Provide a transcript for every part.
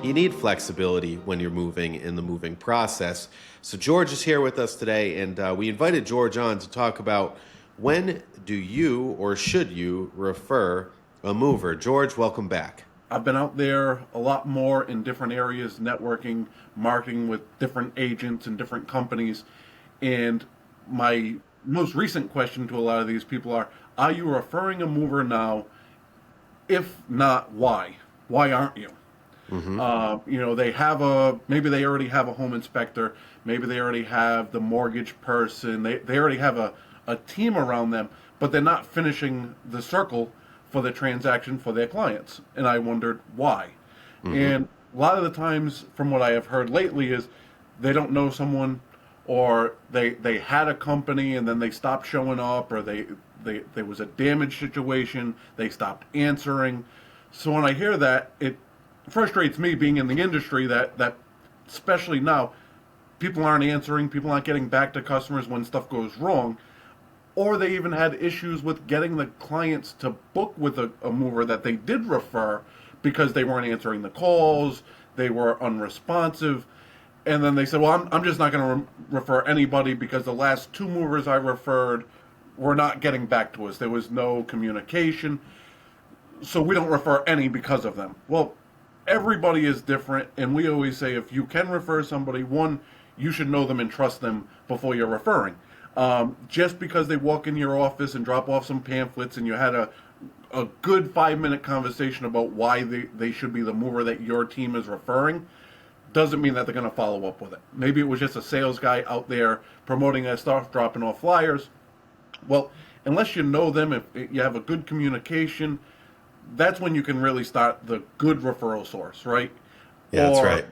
You need flexibility when you're moving in the moving process. So George is here with us today, and we invited George on to talk about when do you or should you refer a mover. George, welcome back. I've been out there a lot more in different areas, networking, marketing with different agents and different companies. And my most recent question to a lot of these people are you referring a mover now? If not, why? Why aren't you? They have maybe they already have a home inspector, maybe they already have the mortgage person, they already have a team around them, but they're not finishing the circle for the transaction for their clients. And I wondered why. And a lot of the times, from what I have heard lately, is they don't know someone, or they had a company and then they stopped showing up, or there was a damage situation, they stopped answering. So when I hear that, it frustrates me, being in the industry, that especially now, people aren't answering, people aren't getting back to customers when stuff goes wrong, or they even had issues with getting the clients to book with a mover that they did refer because they weren't answering the calls, they were unresponsive, and then they said, well, I'm just not going to refer anybody because the last 2 movers I referred were not getting back to us. There was no communication, so we don't refer any because of them. Well, everybody is different, and we always say if you can refer somebody, one, you should know them and trust them before you're referring. Just because they walk in your office and drop off some pamphlets and you had a good 5-minute conversation about why they should be the mover that your team is referring, doesn't mean that they're going to follow up with it. Maybe it was just a sales guy out there promoting their stuff, dropping off flyers. Well, unless you know them, if you have a good communication, that's when you can really start the good referral source, right? Yeah, that's right.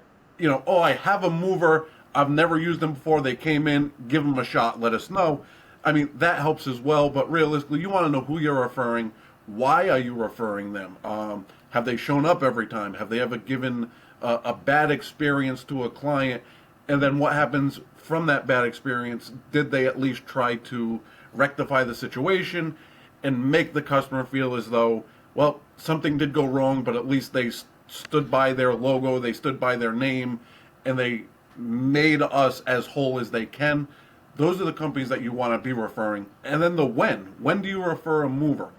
I have a mover, I've never used them before, they came in, give them a shot, let us know. I mean, that helps as well, but realistically, you want to know who you're referring, why are you referring them? Have they shown up every time? Have they ever given a bad experience to a client? And then what happens from that bad experience? Did they at least try to rectify the situation and make the customer feel as though, well, something did go wrong, but at least they stood by their logo, they stood by their name, and they made us as whole as they can. Those are the companies that you want to be referring. And then the when. When do you refer a mover?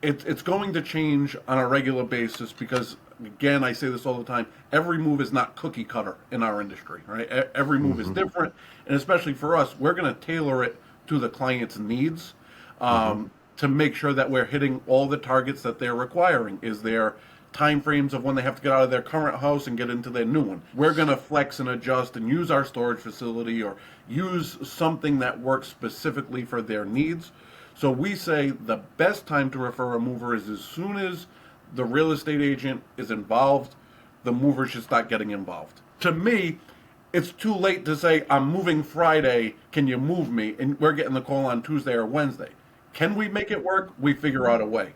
It's going to change on a regular basis because, again, I say this all the time, every move is not cookie cutter in our industry, right? Every move is different, and especially for us, we're going to tailor it to the client's needs. To make sure that we're hitting all the targets that they're requiring. Is there time frames of when they have to get out of their current house and get into their new one? We're going to flex and adjust and use our storage facility or use something that works specifically for their needs. So we say the best time to refer a mover is as soon as the real estate agent is involved, the mover should start getting involved. To me, it's too late to say, I'm moving Friday, can you move me? And we're getting the call on Tuesday or Wednesday. Can we make it work? We figure out a way.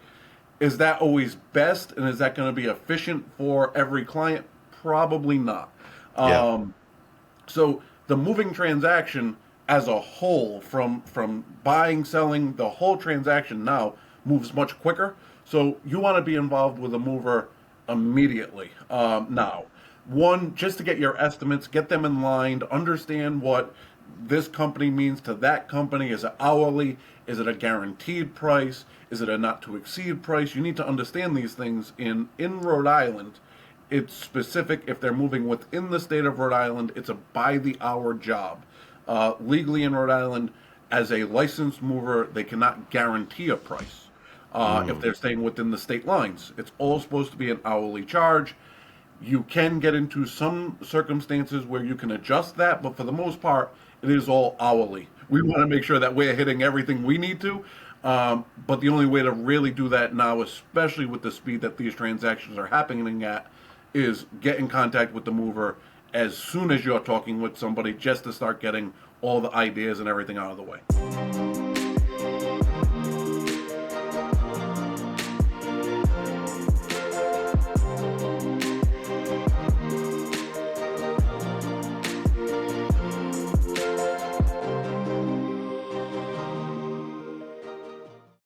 Is that always best? And is that going to be efficient for every client? Probably not. Yeah. So the moving transaction as a whole, from buying, selling, the whole transaction now moves much quicker. So you want to be involved with a mover immediately now. One, just to get your estimates, get them in line, to understand what this company means to that company. Is it hourly? Is it a guaranteed price? Is it a not to exceed price? You need to understand these things. In Rhode Island, it's specific. If they're moving within the state of Rhode Island, it's a by the hour job. Legally in Rhode Island, as a licensed mover, they cannot guarantee a price. If they're staying within the state lines, it's all supposed to be an hourly charge. You can get into some circumstances where you can adjust that, but for the most part, it is all hourly. We want to make sure that we're hitting everything we need to, but the only way to really do that now, especially with the speed that these transactions are happening at, is get in contact with the mover as soon as you're talking with somebody, just to start getting all the ideas and everything out of the way.